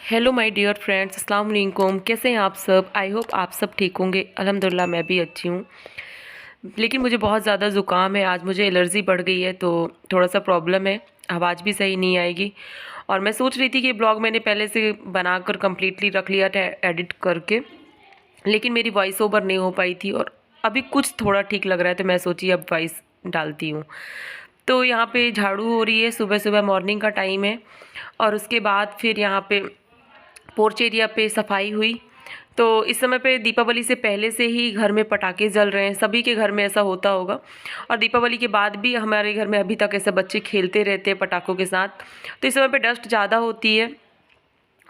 Hello my dear friends, अस्सलाम वालेकुम। कैसे हैं आप सब? आई होप आप सब ठीक होंगे। अल्हम्दुलिल्लाह मैं भी अच्छी हूँ। लेकिन मुझे बहुत ज़्यादा ज़ुकाम है। आज मुझे एलर्जी बढ़ गई है तो थोड़ा सा प्रॉब्लम है, आवाज़ भी सही नहीं आएगी। और मैं सोच रही थी कि ब्लॉग मैंने पहले से बनाकर कम्प्लीटली रख लिया था एडिट करके, लेकिन मेरी वॉइस ओवर नहीं हो पाई थी और अभी कुछ थोड़ा ठीक लग रहा है तो मैं सोची अब वॉइस डालती हूँ। तो यहाँ पे झाड़ू हो रही है, सुबह सुबह मॉर्निंग का टाइम है। और उसके बाद फिर यहाँ पे पोर्च एरिया पे सफाई हुई। तो इस समय पे दीपावली से पहले से ही घर में पटाखे जल रहे हैं, सभी के घर में ऐसा होता होगा। और दीपावली के बाद भी हमारे घर में अभी तक ऐसे बच्चे खेलते रहते हैं पटाखों के साथ। तो इस समय पे डस्ट ज़्यादा होती है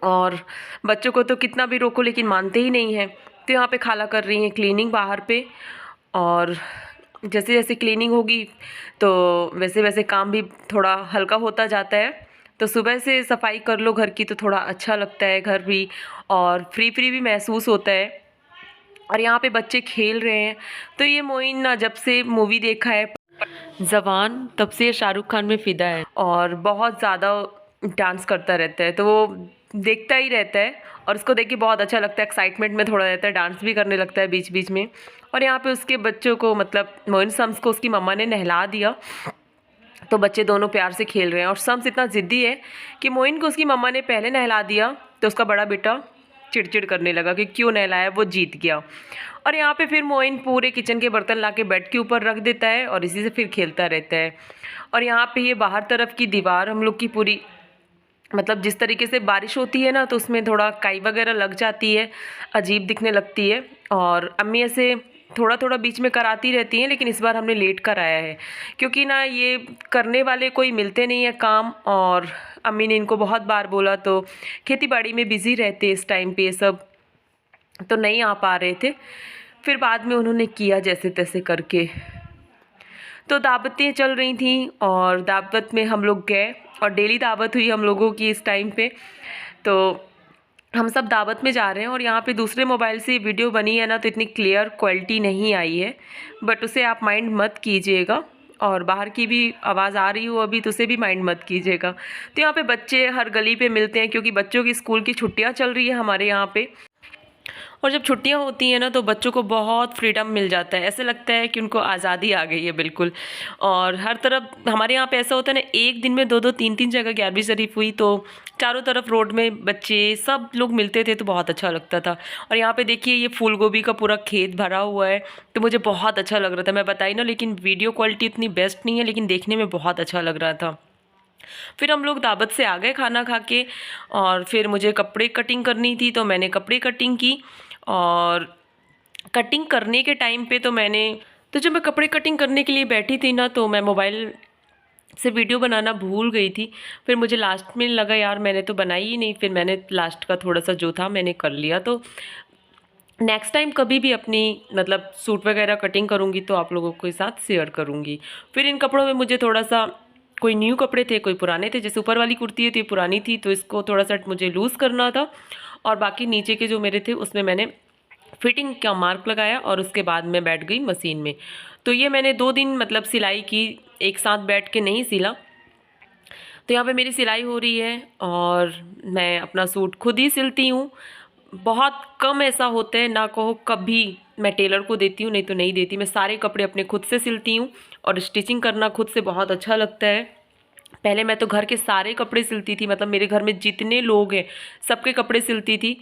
और बच्चों को तो कितना भी रोको लेकिन मानते ही नहीं हैं। तो यहाँ पे खाला कर रही हैं क्लीनिंग बाहर पे। और जैसे जैसे क्लीनिंग होगी तो वैसे वैसे काम भी थोड़ा हल्का होता जाता है। तो सुबह से सफाई कर लो घर की तो थोड़ा अच्छा लगता है घर भी, और फ्री फ्री भी महसूस होता है। और यहाँ पे बच्चे खेल रहे हैं। तो ये मोइन ना जब से मूवी देखा है जवान, तब से शाहरुख खान में फ़िदा है और बहुत ज़्यादा डांस करता रहता है। तो वो देखता ही रहता है और उसको देख के बहुत अच्छा लगता है, एक्साइटमेंट में थोड़ा रहता है, डांस भी करने लगता है बीच बीच में। और यहाँ पे उसके बच्चों को मतलब मोइन सम्स को उसकी मम्मा ने नहला दिया, तो बच्चे दोनों प्यार से खेल रहे हैं। और सम्स इतना ज़िद्दी है कि मोइन को उसकी मम्मा ने पहले नहला दिया तो उसका बड़ा बेटा चिड़चिड़ करने लगा कि क्यों नहलाया, वो जीत गया। और यहाँ पे फिर मोइन पूरे किचन के बर्तन लाके बेड के ऊपर रख देता है और इसी से फिर खेलता रहता है। और यहाँ पे ये बाहर तरफ की दीवार हम लोग की पूरी, मतलब जिस तरीके से बारिश होती है ना तो उसमें थोड़ा काई वगैरह लग जाती है, अजीब दिखने लगती है। और अम्मी ऐसे थोड़ा थोड़ा बीच में कराती रहती हैं, लेकिन इस बार हमने लेट कराया है क्योंकि ना ये करने वाले कोई मिलते नहीं है काम। और अम्मी ने इनको बहुत बार बोला तो खेती बाड़ी में बिज़ी रहते इस टाइम पे ये सब, तो नहीं आ पा रहे थे। फिर बाद में उन्होंने किया जैसे तैसे करके। तो दावतें चल रही थी और दावत में हम लोग गए और डेली दावत हुई हम लोगों की इस टाइम पे। तो हम सब दावत में जा रहे हैं और यहाँ पे दूसरे मोबाइल से वीडियो बनी है ना तो इतनी क्लियर क्वालिटी नहीं आई है, बट उसे आप माइंड मत कीजिएगा। और बाहर की भी आवाज़ आ रही हो अभी तो उसे भी माइंड मत कीजिएगा। तो यहाँ पे बच्चे हर गली पे मिलते हैं क्योंकि बच्चों की स्कूल की छुट्टियाँ चल रही है हमारे यहाँ पे। और जब छुट्टियां होती हैं ना तो बच्चों को बहुत फ्रीडम मिल जाता है, ऐसे लगता है कि उनको आज़ादी आ गई है बिल्कुल। और हर तरफ हमारे यहाँ पे ऐसा होता है ना, एक दिन में दो दो तीन तीन जगह 11वीं शरीफ हुई तो चारों तरफ रोड में बच्चे सब लोग मिलते थे तो बहुत अच्छा लगता था। और यहाँ पे देखिए ये फूल गोभी का पूरा खेत भरा हुआ है, तो मुझे बहुत अच्छा लग रहा था। मैं बताई ना, लेकिन वीडियो क्वालिटी इतनी बेस्ट नहीं है लेकिन देखने में बहुत अच्छा लग रहा था। फिर हम लोग दावत से आ गए खाना खा के और फिर मुझे कपड़े कटिंग करनी थी तो मैंने कपड़े कटिंग की। और कटिंग करने के टाइम पे तो जब मैं कपड़े कटिंग करने के लिए बैठी थी ना तो मैं मोबाइल से वीडियो बनाना भूल गई थी। फिर मुझे लास्ट में लगा यार मैंने तो बनाई ही नहीं, फिर मैंने लास्ट का थोड़ा सा जो था मैंने कर लिया। तो नेक्स्ट टाइम कभी भी अपनी मतलब सूट वगैरह कटिंग करूँगी तो आप लोगों के साथ शेयर करूँगी। फिर इन कपड़ों में मुझे थोड़ा सा, कोई न्यू कपड़े थे कोई पुराने थे। जैसे ऊपर वाली कुर्ती है तो ये पुरानी थी तो इसको थोड़ा सा मुझे लूज़ करना था, और बाकी नीचे के जो मेरे थे उसमें मैंने फिटिंग का मार्क लगाया और उसके बाद मैं बैठ गई मशीन में। तो ये मैंने 2 दिन मतलब सिलाई की, एक साथ बैठ के नहीं सिला। तो यहाँ पे मेरी सिलाई हो रही है और मैं अपना सूट खुद ही सिलती हूँ। बहुत कम ऐसा होता है, ना कहो कभी मैं टेलर को देती हूँ, नहीं तो नहीं देती। मैं सारे कपड़े अपने खुद से सिलती हूँ और स्टिचिंग करना खुद से बहुत अच्छा लगता है। पहले मैं तो घर के सारे कपड़े सिलती थी, मतलब मेरे घर में जितने लोग हैं सबके कपड़े सिलती थी।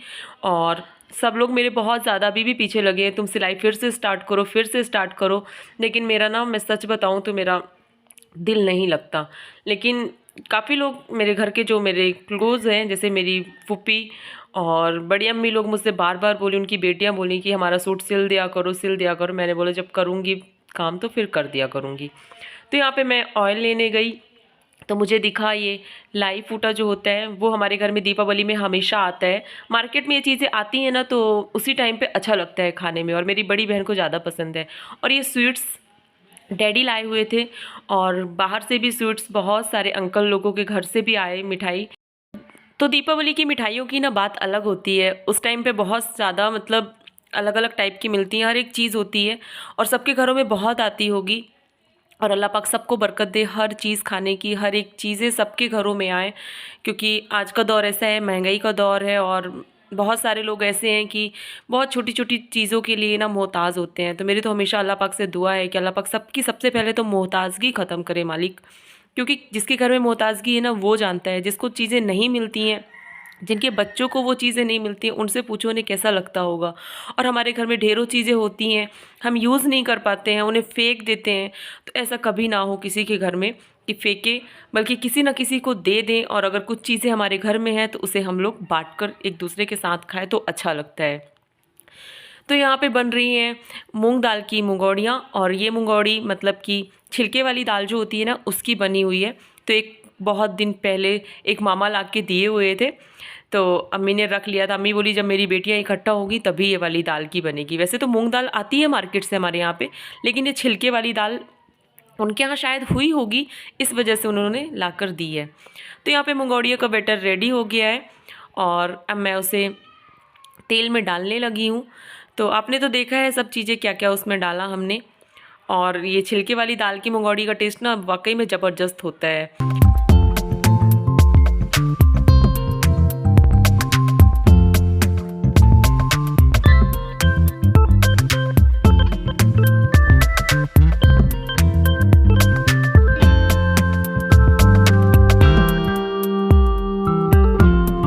और सब लोग मेरे बहुत ज़्यादा अभी भी पीछे लगे हैं, तुम सिलाई फिर से स्टार्ट करो फिर से स्टार्ट करो। लेकिन मेरा ना, मैं सच बताऊँ तो मेरा दिल नहीं लगता। लेकिन काफ़ी लोग मेरे घर के जो मेरे क्लोज़ हैं, जैसे मेरी फूफी और बड़ी अम्मी लोग मुझसे बार बार बोली, उनकी बेटियां बोली कि हमारा सूट सिल दिया करो सिल दिया करो। मैंने बोला जब करूँगी काम तो फिर कर दिया करूँगी। तो यहाँ पे मैं ऑयल लेने गई तो मुझे दिखा ये लाई फूटा जो होता है वो हमारे घर में दीपावली में हमेशा आता है। मार्केट में ये चीज़ें आती हैं ना तो उसी टाइम पे अच्छा लगता है खाने में, और मेरी बड़ी बहन को ज़्यादा पसंद है। और ये स्वीट्स डैडी लाए हुए थे और बाहर से भी स्वीट्स बहुत सारे अंकल लोगों के घर से भी आए मिठाई। तो दीपावली की मिठाइयों की ना बात अलग होती है, उस टाइम पे बहुत ज़्यादा मतलब अलग अलग टाइप की मिलती हैं, हर एक चीज़ होती है और सबके घरों में बहुत आती होगी। और अल्लाह पाक सबको बरकत दे, हर चीज़ खाने की, हर एक चीज़ें सबके घरों में आए, क्योंकि आज का दौर ऐसा है, महंगाई का दौर है और बहुत सारे लोग ऐसे हैं कि बहुत छोटी छोटी चीज़ों के लिए ना मोहताज होते हैं। तो मेरी तो हमेशा अल्लाह पाक से दुआ है कि अल्लाह पाक सबकी सबसे पहले तो मोहताजगी ख़त्म करे मालिक, क्योंकि जिसके घर में मोहताजगी है ना वो जानता है, जिसको चीज़ें नहीं मिलती हैं, जिनके बच्चों को वो चीज़ें नहीं मिलती हैं, उनसे पूछो उन्हें कैसा लगता होगा। और हमारे घर में ढेरों चीज़ें होती हैं, हम यूज़ नहीं कर पाते हैं, उन्हें फेंक देते हैं। तो ऐसा कभी ना हो किसी के घर में कि फेंके, बल्कि किसी न किसी को दे दें। और अगर कुछ चीज़ें हमारे घर में हैं तो उसे हम लोग बाँट कर एक दूसरे के साथ खाएँ तो अच्छा लगता है। तो यहाँ पे बन रही हैं मूंग दाल की मुंगौड़ियाँ, और ये मुंगौड़ी मतलब कि छिलके वाली दाल जो होती है ना उसकी बनी हुई है। तो एक बहुत दिन पहले एक मामा ला के दिए हुए थे, तो अम्मी ने रख लिया था। अम्मी बोली जब मेरी बेटियाँ इकट्ठा होगी तभी ये वाली दाल की बनेगी। वैसे तो मूंग दाल आती है मार्केट से हमारे यहाँ पे, लेकिन ये छिलके वाली दाल उनके यहाँ शायद हुई होगी, इस वजह से उन्होंने ला कर दी है। तो यहाँ पे मुंगौड़ियों का बैटर रेडी हो गया है और अब मैं उसे तेल में डालने लगी हूँ। तो आपने तो देखा है सब चीज़ें क्या क्या उसमें डाला हमने। और ये छिलके वाली दाल की मुंगौड़ी का टेस्ट ना वाकई में ज़बरदस्त होता है।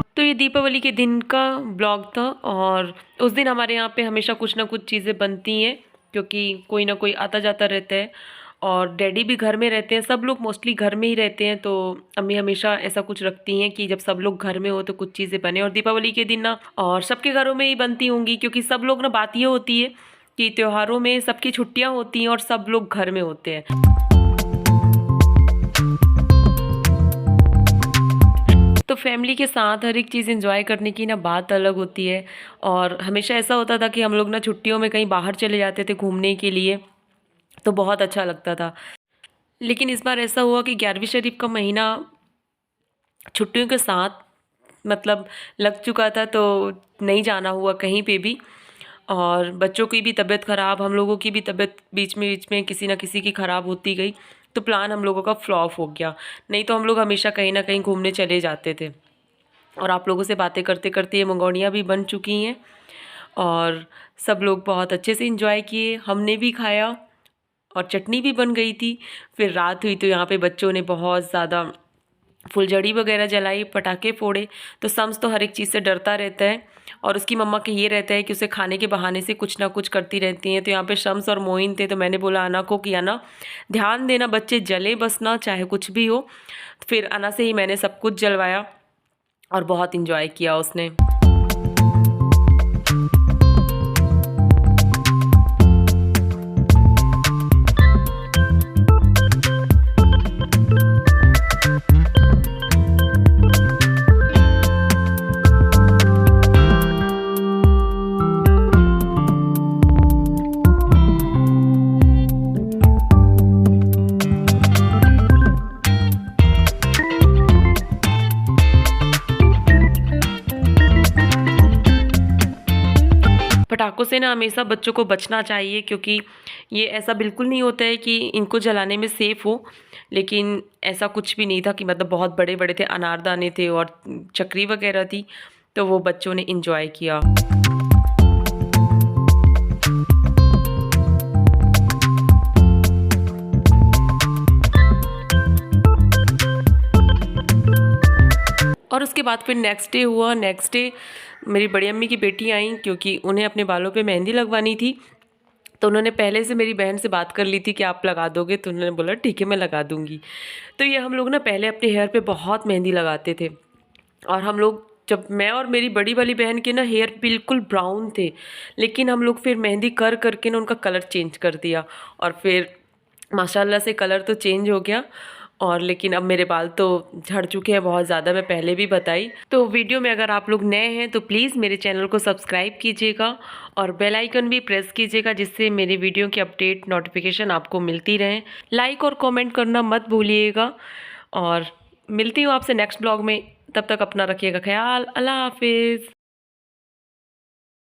तो ये दीपावली के दिन का ब्लॉग था, और उस दिन हमारे यहाँ पे हमेशा कुछ ना कुछ चीज़ें बनती हैं, क्योंकि कोई ना कोई आता जाता रहता है और डैडी भी घर में रहते हैं, सब लोग मोस्टली घर में ही रहते हैं। तो अम्मी हमेशा ऐसा कुछ रखती हैं कि जब सब लोग घर में हो तो कुछ चीज़ें बने। और दीपावली के दिन ना और सबके घरों में ही बनती होंगी, क्योंकि सब लोग ना बात ये होती है कि त्योहारों में सबकी छुट्टियाँ होती हैं और सब लोग घर में होते हैं। तो फैमिली के साथ हर एक चीज़ एंजॉय करने की ना बात अलग होती है। और हमेशा ऐसा होता था कि हम लोग ना छुट्टियों में कहीं बाहर चले जाते थे घूमने के लिए, तो बहुत अच्छा लगता था। लेकिन इस बार ऐसा हुआ कि 11वीं शरीफ का महीना छुट्टियों के साथ मतलब लग चुका था, तो नहीं जाना हुआ कहीं पे भी। और बच्चों की भी तबीयत ख़राब, हम लोगों की भी तबीयत बीच में किसी न किसी की ख़राब होती गई, तो प्लान हम लोगों का फ्लॉप हो गया। नहीं तो हम लोग हमेशा कहीं ना कहीं घूमने चले जाते थे। और आप लोगों से बातें करते करते ये मंगौड़ियाँ भी बन चुकी हैं और सब लोग बहुत अच्छे से इंजॉय किए, हमने भी खाया और चटनी भी बन गई थी। फिर रात हुई तो यहाँ पे बच्चों ने बहुत ज़्यादा फुलझड़ी वगैरह जलाई, पटाखे फोड़े। तो सम्स तो हर एक चीज़ से डरता रहता है और उसकी मम्मा के ये रहता है कि उसे खाने के बहाने से कुछ ना कुछ करती रहती हैं। तो यहाँ पे शम्स और मोइन थे, तो मैंने बोला अना को कि अना ध्यान देना, बच्चे जले बस ना, चाहे कुछ भी हो। फिर अना से ही मैंने सब कुछ जलवाया और बहुत इंजॉय किया उसने। पटाखों से ना हमेशा बच्चों को बचना चाहिए, क्योंकि ये ऐसा बिल्कुल नहीं होता है कि इनको जलाने में सेफ़ हो। लेकिन ऐसा कुछ भी नहीं था कि मतलब बहुत बड़े बड़े थे, अनारदाने थे और चक्री वगैरह थी, तो वो बच्चों ने इंजॉय किया। और उसके बाद फिर नेक्स्ट डे हुआ। नेक्स्ट डे मेरी बड़ी अम्मी की बेटी आई, क्योंकि उन्हें अपने बालों पे मेहंदी लगवानी थी। तो उन्होंने पहले से मेरी बहन से बात कर ली थी कि आप लगा दोगे, तो उन्होंने बोला ठीक है मैं लगा दूँगी। तो ये हम लोग ना पहले अपने हेयर पे बहुत मेहंदी लगाते थे, और हम लोग जब मैं और मेरी बड़ी वाली बहन के ना हेयर बिल्कुल ब्राउन थे, लेकिन हम लोग फिर मेहंदी कर करके ना उनका कलर चेंज कर दिया, और फिर माशाल्लाह से कलर तो चेंज हो गया। और लेकिन अब मेरे बाल तो झड़ चुके हैं बहुत ज़्यादा, मैं पहले भी बताई। तो वीडियो में अगर आप लोग नए हैं तो प्लीज़ मेरे चैनल को सब्सक्राइब कीजिएगा और बेल आइकन भी प्रेस कीजिएगा, जिससे मेरे वीडियो की अपडेट नोटिफिकेशन आपको मिलती रहें। लाइक और कमेंट करना मत भूलिएगा, और मिलती हूँ आपसे नेक्स्ट ब्लॉग में। तब तक अपना रखिएगा ख्याल। अल्लाह हाफिज़।